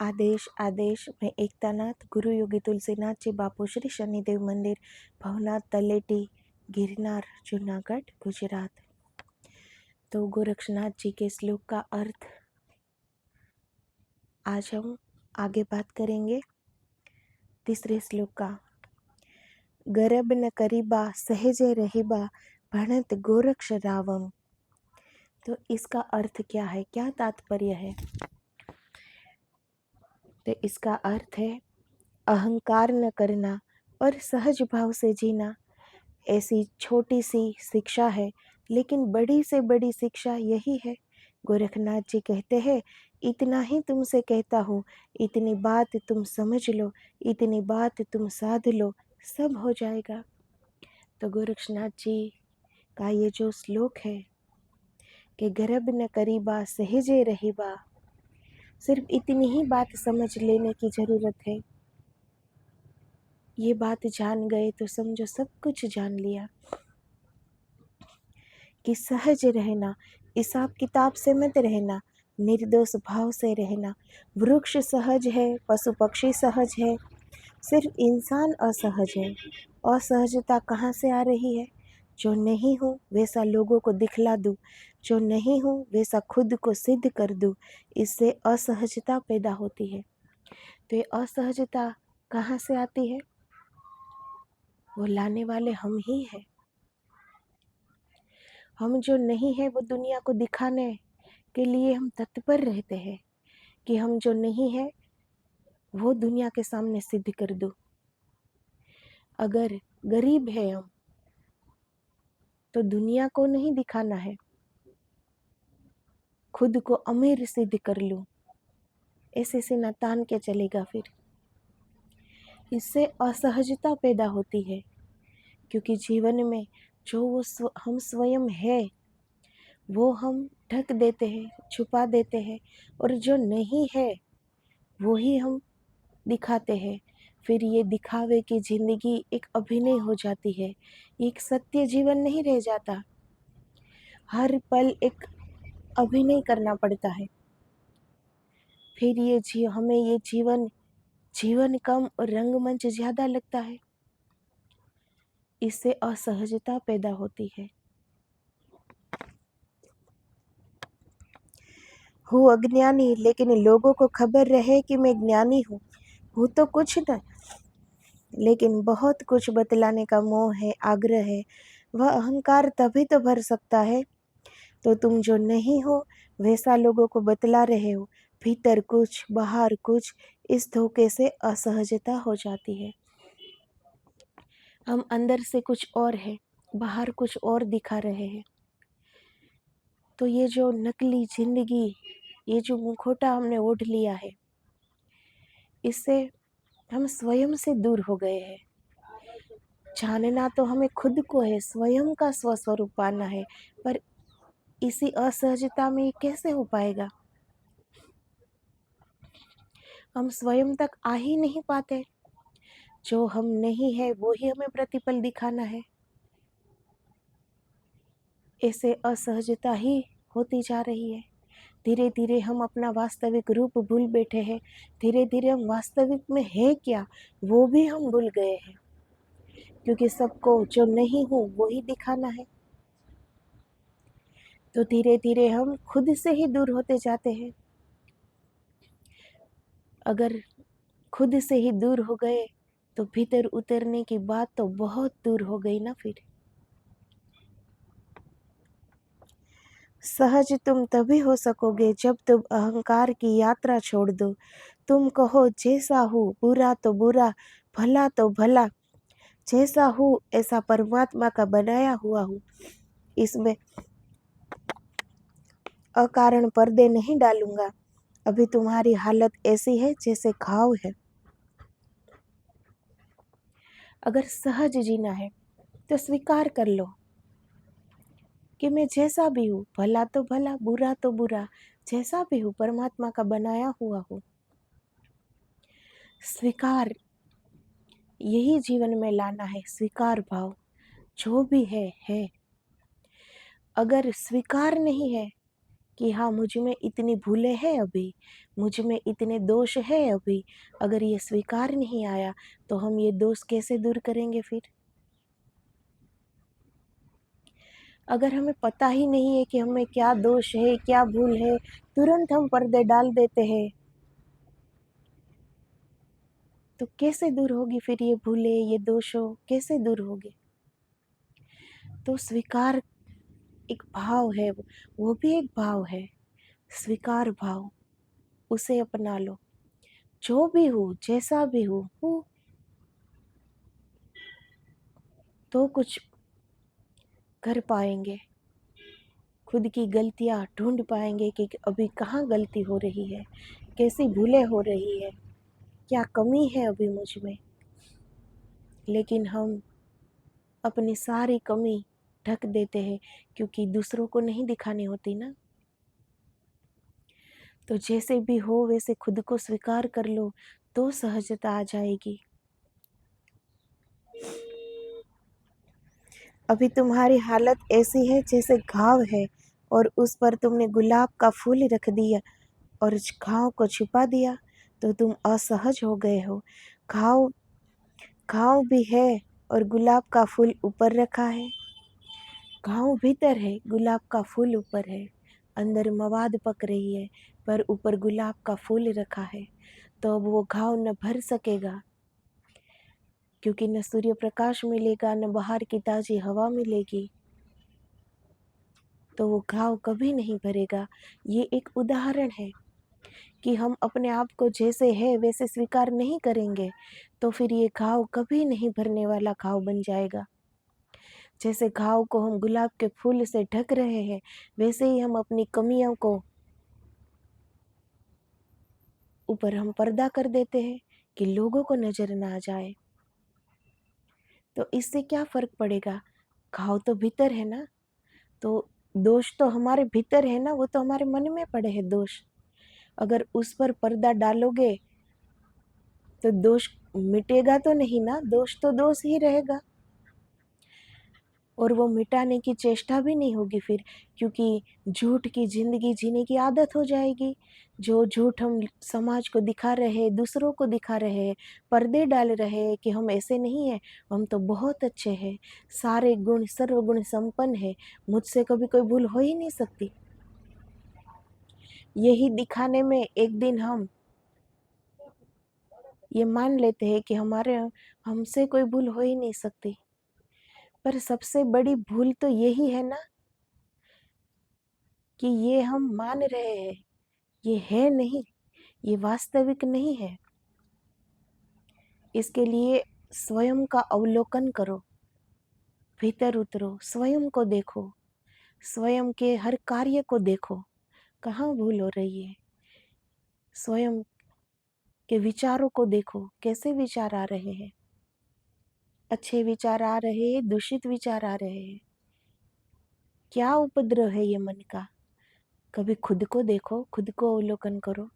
आदेश आदेश मैं एकतानाथ गुरु योगी तुलसीनाथ जी बापू श्री शनिदेव मंदिर भवनाथ तलेटी गिरनार जूनागढ़ गुजरात। तो गोरक्षनाथ जी के श्लोक का अर्थ आज हम आगे बात करेंगे। तीसरे श्लोक का गरब न करीबा सहजे रहीबा भणत गोरक्ष रावम। तो इसका अर्थ क्या है, क्या तात्पर्य है? तो इसका अर्थ है अहंकार न करना और सहज भाव से जीना। ऐसी छोटी सी शिक्षा है, लेकिन बड़ी से बड़ी शिक्षा यही है। गोरखनाथ जी कहते हैं, इतना ही तुमसे कहता हूँ, इतनी बात तुम समझ लो, इतनी बात तुम साध लो, सब हो जाएगा। तो गोरक्षनाथ जी का ये जो श्लोक है कि गर्भ न करीबा सहजे रहीबा, सिर्फ इतनी ही बात समझ लेने की ज़रूरत है। ये बात जान गए तो समझो सब कुछ जान लिया। कि सहज रहना, हिसाब किताब से मत रहना, निर्दोष भाव से रहना। वृक्ष सहज है, पशु पक्षी सहज है, सिर्फ इंसान असहज है। असहजता कहाँ से आ रही है? जो नहीं हूँ वैसा लोगों को दिखला दूँ, जो नहीं हूँ वैसा खुद को सिद्ध कर दूँ, इससे असहजता पैदा होती है। तो ये असहजता कहाँ से आती है? वो लाने वाले हम ही हैं। हम जो नहीं है वो दुनिया को दिखाने के लिए हम तत्पर रहते हैं कि हम जो नहीं है वो दुनिया के सामने सिद्ध कर दूं। अगर गरीब है हम तो दुनिया को नहीं दिखाना है, खुद को अमीर सिद्ध कर लूं। ऐसे से न तान के चलेगा। फिर इससे असहजता पैदा होती है, क्योंकि जीवन में जो हम स्वयं है वो हम ढक देते हैं, छुपा देते हैं, और जो नहीं है वो ही हम दिखाते हैं। फिर ये दिखावे की जिंदगी एक अभिनय हो जाती है, एक सत्य जीवन नहीं रह जाता। हर पल एक अभिनय करना पड़ता है। फिर हमें ये जीवन कम और रंगमंच ज्यादा लगता है। इससे असहजता पैदा होती है। हूँ अज्ञानी, लेकिन लोगों को खबर रहे कि मैं ज्ञानी हूँ तो कुछ न, लेकिन बहुत कुछ बतलाने का मोह है, आग्रह है। वह अहंकार तभी तो भर सकता है। तो तुम जो नहीं हो वैसा लोगों को बतला रहे हो, भीतर कुछ बाहर कुछ, इस धोखे से असहजता हो जाती है। हम अंदर से कुछ और है, बाहर कुछ और दिखा रहे हैं। तो ये जो नकली जिंदगी, ये जो मुखौटा हमने ओढ़ लिया है, इससे हम स्वयं से दूर हो गए हैं। जानना तो हमें खुद को है, स्वयं का स्वस्वरूप पाना है, पर इसी असहजता में ये कैसे हो पाएगा? हम स्वयं तक आ ही नहीं पाते। जो हम नहीं है वो ही हमें प्रतिपल दिखाना है। ऐसे असहजता ही होती जा रही है। धीरे धीरे हम अपना वास्तविक रूप भूल बैठे हैं। धीरे धीरे हम वास्तविक में है क्या वो भी हम भूल गए हैं, क्योंकि सबको जो नहीं हूँ वो ही दिखाना है। तो धीरे धीरे हम खुद से ही दूर होते जाते हैं। अगर खुद से ही दूर हो गए तो भीतर उतरने की बात तो बहुत दूर हो गई ना। फिर सहज तुम तभी हो सकोगे जब तुम अहंकार की यात्रा छोड़ दो। तुम कहो जैसा हूँ, बुरा तो बुरा, भला तो भला, जैसा हूँ ऐसा परमात्मा का बनाया हुआ हूँ। इसमें अकारण पर्दे नहीं डालूंगा। अभी तुम्हारी हालत ऐसी है जैसे घाव है। अगर सहज जीना है तो स्वीकार कर लो कि मैं जैसा भी हूँ, भला तो भला, बुरा तो बुरा, जैसा भी हूँ परमात्मा का बनाया हुआ हूँ। स्वीकार, यही जीवन में लाना है, स्वीकार भाव। जो भी है। अगर स्वीकार नहीं है कि हाँ, मुझ में इतनी भूलें हैं अभी, मुझ में इतने दोष हैं अभी। अगर ये स्वीकार नहीं आया तो हम ये दोष कैसे दूर करेंगे फिर? अगर हमें पता ही नहीं है कि हमें क्या दोष है, क्या भूल है, तुरंत हम पर्दे डाल देते हैं, तो कैसे दूर होगी फिर ये भूलें, ये दोषों कैसे दूर होगे? तो स्वीकार एक भाव है, वो भी एक भाव है, स्वीकार भाव, उसे अपना लो। जो भी हो, जैसा भी हो तो कुछ कर पाएंगे, खुद की गलतियाँ ढूंढ पाएंगे कि अभी कहाँ गलती हो रही है, कैसी भूलें हो रही है, क्या कमी है अभी मुझ में। लेकिन हम अपनी सारी कमी ढक देते हैं, क्योंकि दूसरों को नहीं दिखानी होती ना। तो जैसे भी हो वैसे खुद को स्वीकार कर लो, तो सहजता आ जाएगी। अभी तुम्हारी हालत ऐसी है जैसे घाव है, और उस पर तुमने गुलाब का फूल रख दिया और उस घाव को छिपा दिया, तो तुम असहज हो गए हो। घाव घाव भी है और गुलाब का फूल ऊपर रखा है। घाव भीतर है, गुलाब का फूल ऊपर है। अंदर मवाद पक रही है, पर ऊपर गुलाब का फूल रखा है। तो अब वो घाव न भर सकेगा, क्योंकि न सूर्य प्रकाश मिलेगा, न बाहर की ताज़ी हवा मिलेगी, तो वो घाव कभी नहीं भरेगा। ये एक उदाहरण है कि हम अपने आप को जैसे है वैसे स्वीकार नहीं करेंगे, तो फिर ये घाव कभी नहीं भरने वाला घाव बन जाएगा। जैसे घाव को हम गुलाब के फूल से ढक रहे हैं, वैसे ही हम अपनी कमियों को ऊपर हम पर्दा कर देते हैं कि लोगों को नजर ना आ जाए। तो इससे क्या फर्क पड़ेगा? घाव तो भीतर है ना, तो दोष तो हमारे भीतर है ना, वो तो हमारे मन में पड़े हैं दोष। अगर उस पर पर्दा डालोगे तो दोष मिटेगा तो नहीं ना, दोष तो दोष ही रहेगा, और वो मिटाने की चेष्टा भी नहीं होगी फिर, क्योंकि झूठ की ज़िंदगी जीने की आदत हो जाएगी। जो झूठ हम समाज को दिखा रहे हैं, दूसरों को दिखा रहे हैं, पर्दे डाल रहे हैं कि हम ऐसे नहीं हैं, हम तो बहुत अच्छे हैं, सारे गुण सर्वगुण संपन्न है, मुझसे कभी कोई भूल हो ही नहीं सकती। यही दिखाने में एक दिन हम ये मान लेते हैं कि हमसे कोई भूल हो ही नहीं सकती। पर सबसे बड़ी भूल तो यही है ना कि ये हम मान रहे हैं, ये है नहीं, ये वास्तविक नहीं है। इसके लिए स्वयं का अवलोकन करो, भीतर उतरो, स्वयं को देखो, स्वयं के हर कार्य को देखो, कहाँ भूल हो रही है। स्वयं के विचारों को देखो, कैसे विचार आ रहे हैं, अच्छे विचार आ रहे हैं, दूषित विचार आ रहे हैं, क्या उपद्रव है ये मन का। कभी खुद को देखो, खुद को अवलोकन करो।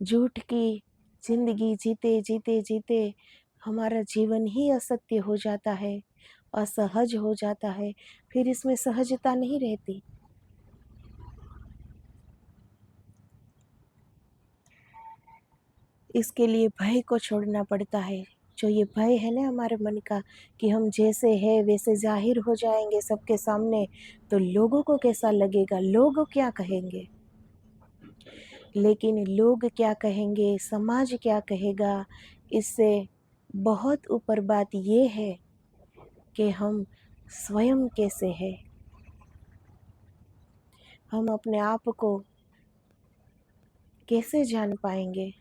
झूठ की जिंदगी जीते जीते जीते हमारा जीवन ही असत्य हो जाता है, असहज हो जाता है, फिर इसमें सहजता नहीं रहती। इसके लिए भय को छोड़ना पड़ता है। जो ये भय है ना हमारे मन का, कि हम जैसे हैं वैसे जाहिर हो जाएंगे सबके सामने, तो लोगों को कैसा लगेगा, लोग क्या कहेंगे। लेकिन लोग क्या कहेंगे, समाज क्या कहेगा, इससे बहुत ऊपर बात ये है कि हम स्वयं कैसे हैं। हम अपने आप को कैसे जान पाएंगे,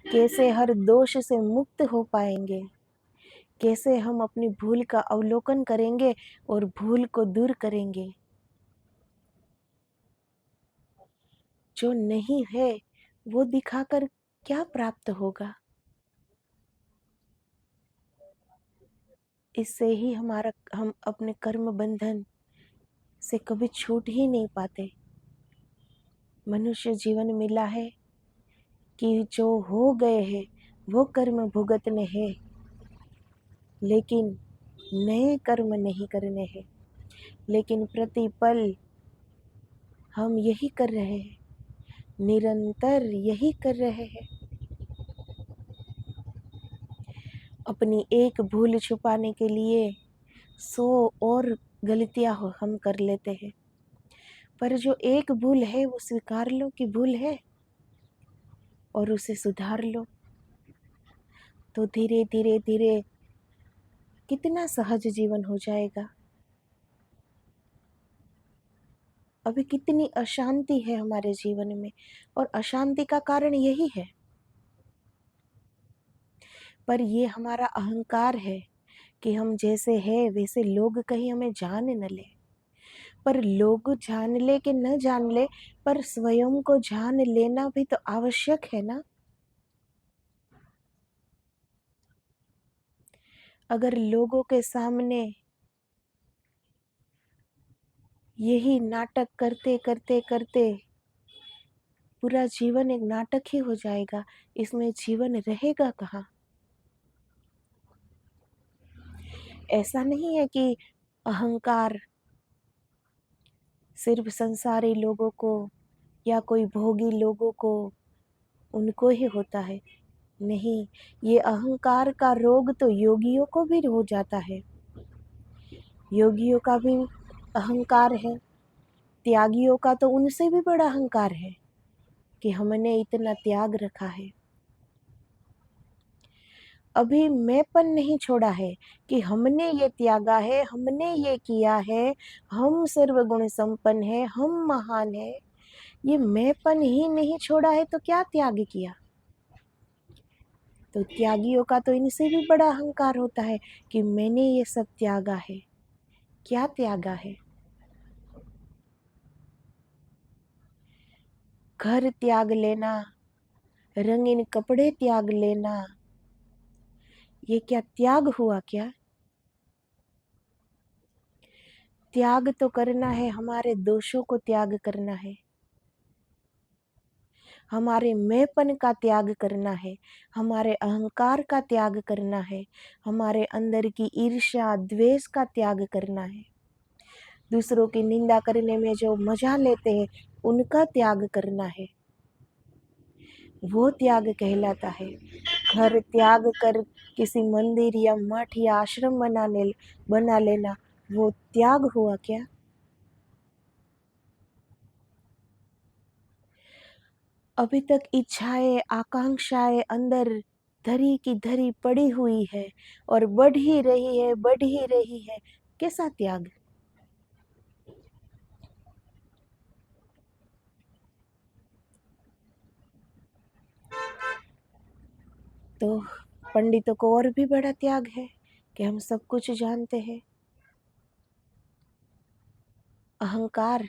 कैसे हर दोष से मुक्त हो पाएंगे, कैसे हम अपनी भूल का अवलोकन करेंगे और भूल को दूर करेंगे। जो नहीं है वो दिखाकर क्या प्राप्त होगा। इससे ही हम अपने कर्म बंधन से कभी छूट ही नहीं पाते। मनुष्य जीवन मिला है कि जो हो गए हैं वो कर्म भुगतने हैं, लेकिन नए कर्म नहीं करने हैं। लेकिन प्रतिपल हम यही कर रहे हैं, निरंतर यही कर रहे हैं। अपनी एक भूल छुपाने के लिए 100 और गलतियां हम कर लेते हैं। पर जो एक भूल है वो स्वीकार लो कि भूल है और उसे सुधार लो, तो धीरे धीरे धीरे कितना सहज जीवन हो जाएगा। अभी कितनी अशांति है हमारे जीवन में, और अशांति का कारण यही है। पर ये हमारा अहंकार है कि हम जैसे हैं वैसे लोग कहीं हमें जान न ले। पर लोग जान ले कि न जान ले, पर स्वयं को जान लेना भी तो आवश्यक है ना। अगर लोगों के सामने यही नाटक करते करते करते पूरा जीवन एक नाटक ही हो जाएगा, इसमें जीवन रहेगा कहाँ। ऐसा नहीं है कि अहंकार सिर्फ संसारी लोगों को या कोई भोगी लोगों को उनको ही होता है। नहीं, ये अहंकार का रोग तो योगियों को भी हो जाता है। योगियों का भी अहंकार है, त्यागियों का तो उनसे भी बड़ा अहंकार है कि हमने इतना त्याग रखा है। अभी मैंपन नहीं छोड़ा है कि हमने ये त्यागा है, हमने ये किया है, हम सर्वगुण संपन्न है, हम महान है। ये मैंपन ही नहीं छोड़ा है तो क्या त्याग किया। तो त्यागियों का तो इनसे भी बड़ा अहंकार होता है कि मैंने ये सब त्यागा है। क्या त्यागा है? घर त्याग लेना, रंगीन कपड़े त्याग लेना, ये क्या त्याग हुआ क्या? त्याग तो करना है, हमारे दोषों को त्याग करना है, हमारे मैंपन का त्याग करना है, हमारे अहंकार का त्याग करना है, हमारे अंदर की ईर्ष्या द्वेष का त्याग करना है, दूसरों की निंदा करने में जो मजा लेते हैं उनका त्याग करना है। वो त्याग कहलाता है। घर त्याग कर किसी मंदिर या मठ या आश्रम बना लेना, वो त्याग हुआ क्या? अभी तक इच्छाएं आकांक्षाएं अंदर धरी की धरी पड़ी हुई है और बढ़ ही रही है, बढ़ ही रही है। कैसा त्याग? तो पंडितों को और भी बड़ा त्याग है कि हम सब कुछ जानते हैं। अहंकार,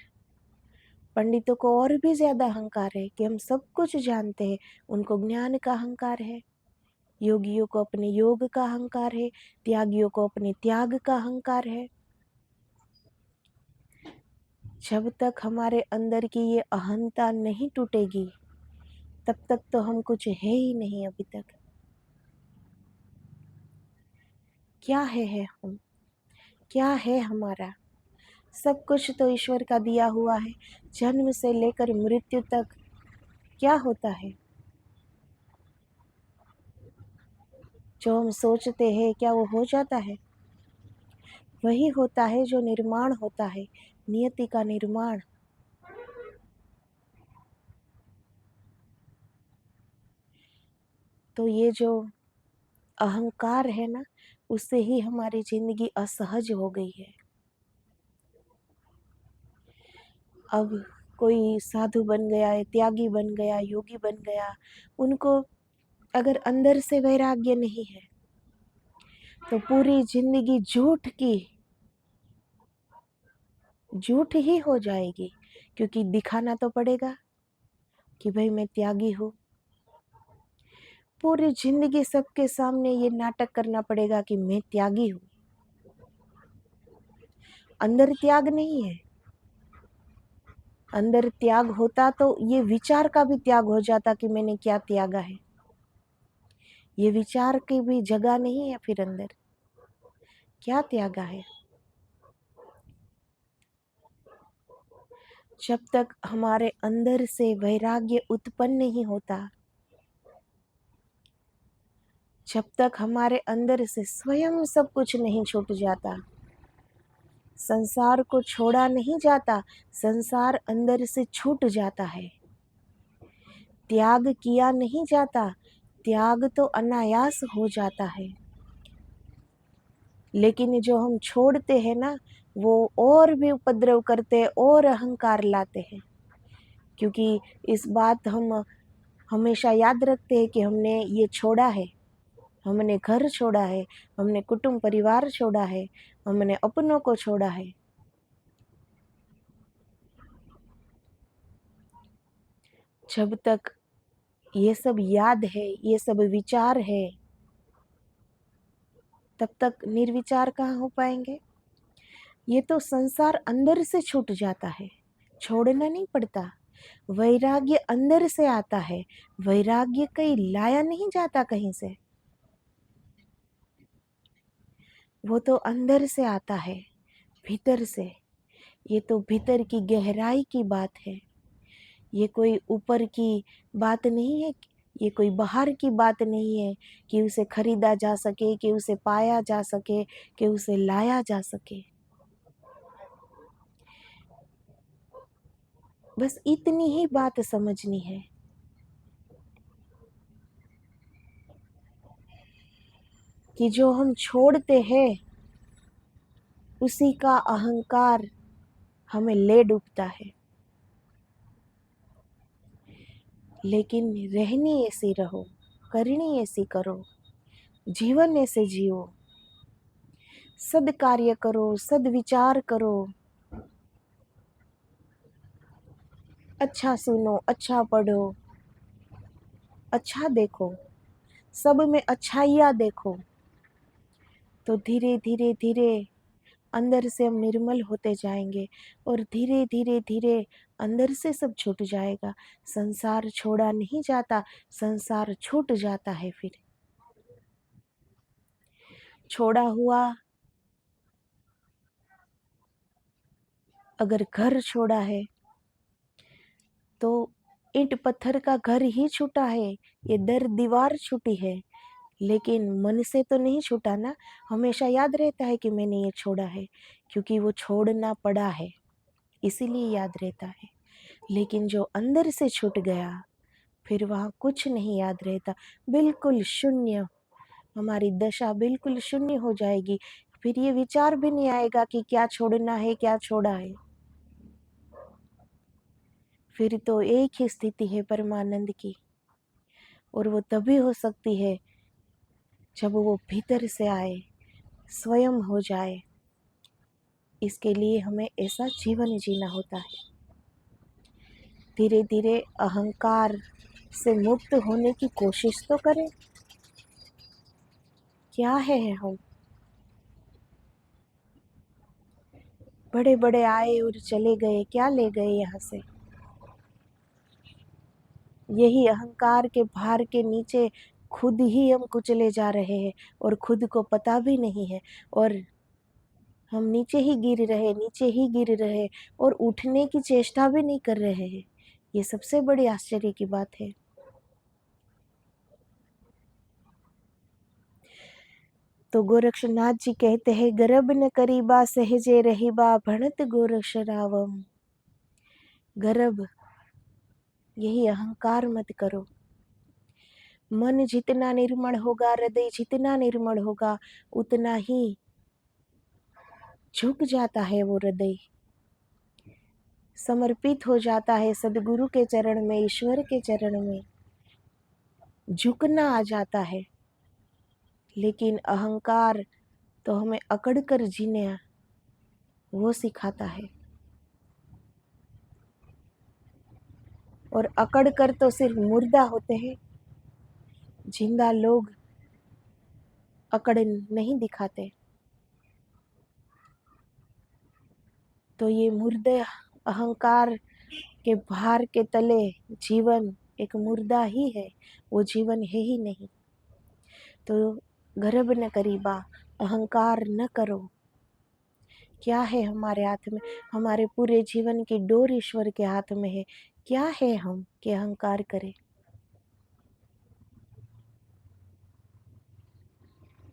पंडितों को और भी ज्यादा अहंकार है कि हम सब कुछ जानते हैं। उनको ज्ञान का अहंकार है। योगियों को अपने योग का अहंकार है, त्यागियों को अपने त्याग का अहंकार है। जब तक हमारे अंदर की ये अहंता नहीं टूटेगी तब तक तो हम कुछ है ही नहीं। अभी तक क्या है हम, क्या है हमारा? सब कुछ तो ईश्वर का दिया हुआ है। जन्म से लेकर मृत्यु तक क्या होता है? जो हम सोचते हैं क्या वो हो जाता है? वही होता है जो निर्माण होता है, नियति का निर्माण। तो ये जो अहंकार है ना, उससे ही हमारी जिंदगी असहज हो गई है। अब कोई साधु बन गया है, त्यागी बन गया, योगी बन गया, उनको अगर अंदर से वैराग्य नहीं है तो पूरी जिंदगी झूठ ही हो जाएगी। क्योंकि दिखाना तो पड़ेगा कि भाई मैं त्यागी हूँ। पूरी जिंदगी सबके सामने ये नाटक करना पड़ेगा कि मैं त्यागी हूँ। अंदर त्याग नहीं है। अंदर त्याग होता तो ये विचार का भी त्याग हो जाता कि मैंने क्या त्यागा है। ये विचार की भी जगह नहीं है। फिर अंदर क्या त्यागा है? जब तक हमारे अंदर से वैराग्य उत्पन्न नहीं होता, जब तक हमारे अंदर से स्वयं सब कुछ नहीं छूट जाता, संसार को छोड़ा नहीं जाता, संसार अंदर से छूट जाता है। त्याग किया नहीं जाता, त्याग तो अनायास हो जाता है। लेकिन जो हम छोड़ते हैं ना, वो और भी उपद्रव करते हैं और अहंकार लाते हैं। क्योंकि इस बात हम हमेशा याद रखते हैं कि हमने ये छोड़ा है, हमने घर छोड़ा है, हमने कुटुंब परिवार छोड़ा है, हमने अपनों को छोड़ा है। जब तक ये सब याद है, ये सब विचार है, तब तक निर्विचार कहाँ हो पाएंगे। ये तो संसार अंदर से छूट जाता है, छोड़ना नहीं पड़ता। वैराग्य अंदर से आता है, वैराग्य कहीं लाया नहीं जाता कहीं से, वो तो अंदर से आता है, भीतर से। ये तो भीतर की गहराई की बात है, ये कोई ऊपर की बात नहीं है, ये कोई बाहर की बात नहीं है कि उसे खरीदा जा सके, कि उसे पाया जा सके, कि उसे लाया जा सके। बस इतनी ही बात समझनी है कि जो हम छोड़ते हैं उसी का अहंकार हमें ले डूबता है। लेकिन रहनी ऐसी रहो, करनी ऐसी करो, जीवन ऐसे जियो, सद्कार्य करो, सद्विचार करो, अच्छा सुनो, अच्छा पढ़ो, अच्छा देखो, सब में अच्छाइयाँ देखो, तो धीरे धीरे धीरे अंदर से हम निर्मल होते जाएंगे और धीरे धीरे धीरे अंदर से सब छूट जाएगा। संसार छोड़ा नहीं जाता, संसार छूट जाता है। फिर छोड़ा हुआ, अगर घर छोड़ा है तो ईंट पत्थर का घर ही छूटा है, ये दर दीवार छूटी है, लेकिन मन से तो नहीं छूटा ना। हमेशा याद रहता है कि मैंने ये छोड़ा है, क्योंकि वो छोड़ना पड़ा है, इसीलिए याद रहता है। लेकिन जो अंदर से छूट गया, फिर वहाँ कुछ नहीं याद रहता, बिल्कुल शून्य। हमारी दशा बिल्कुल शून्य हो जाएगी। फिर ये विचार भी नहीं आएगा कि क्या छोड़ना है, क्या छोड़ा है। फिर तो एक ही स्थिति है परमानंद की, और वो तभी हो सकती है जब वो भीतर से आए, स्वयं हो जाए। इसके लिए हमें ऐसा जीवन जीना होता है। धीरे धीरे अहंकार से मुक्त होने की कोशिश तो करें। क्या है हम? बड़े बड़े आए और चले गए, क्या ले गए यहाँ से? यही अहंकार के भार के नीचे खुद ही हम कुचले जा रहे हैं और खुद को पता भी नहीं है, और हम नीचे ही गिर रहे, नीचे ही गिर रहे, और उठने की चेष्टा भी नहीं कर रहे हैं। ये सबसे बड़ी आश्चर्य की बात है। तो गोरक्षनाथ जी कहते हैं, गर्भ न करीबा सहजे रहीबा भणत गोरक्ष रावम। गर्भ, यही अहंकार मत करो। मन जितना निर्मल होगा, हृदय जितना निर्मल होगा, उतना ही झुक जाता है वो हृदय, समर्पित हो जाता है सदगुरु के चरण में, ईश्वर के चरण में झुकना आ जाता है। लेकिन अहंकार तो हमें अकड़ कर जीने वो सिखाता है, और अकड़ कर तो सिर्फ मुर्दा होते हैं, जिंदा लोग अकड़ नहीं दिखाते। तो ये मुर्दे अहंकार के भार के तले जीवन एक मुर्दा ही है, वो जीवन है ही नहीं। तो गर्भ न करीबा, अहंकार न करो क्या है हमारे हाथ में? हमारे पूरे जीवन की डोर ईश्वर के हाथ में है। क्या है हम कि अहंकार करें?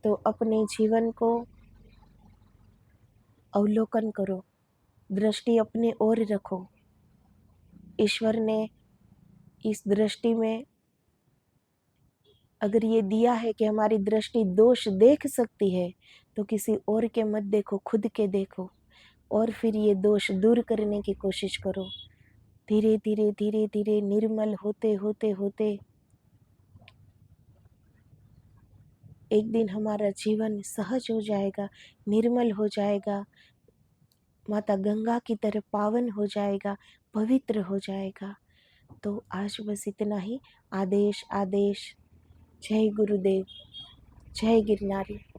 तो अपने जीवन को अवलोकन करो, दृष्टि अपने ओर रखो। ईश्वर ने इस दृष्टि में अगर ये दिया है कि हमारी दृष्टि दोष देख सकती है, तो किसी और के मत देखो, खुद के देखो, और फिर ये दोष दूर करने की कोशिश करो। धीरे धीरे धीरे धीरे निर्मल होते होते होते एक दिन हमारा जीवन सहज हो जाएगा, निर्मल हो जाएगा, माता गंगा की तरह पावन हो जाएगा, पवित्र हो जाएगा। तो आज बस इतना ही। आदेश आदेश। जय गुरुदेव, जय गिरनारी।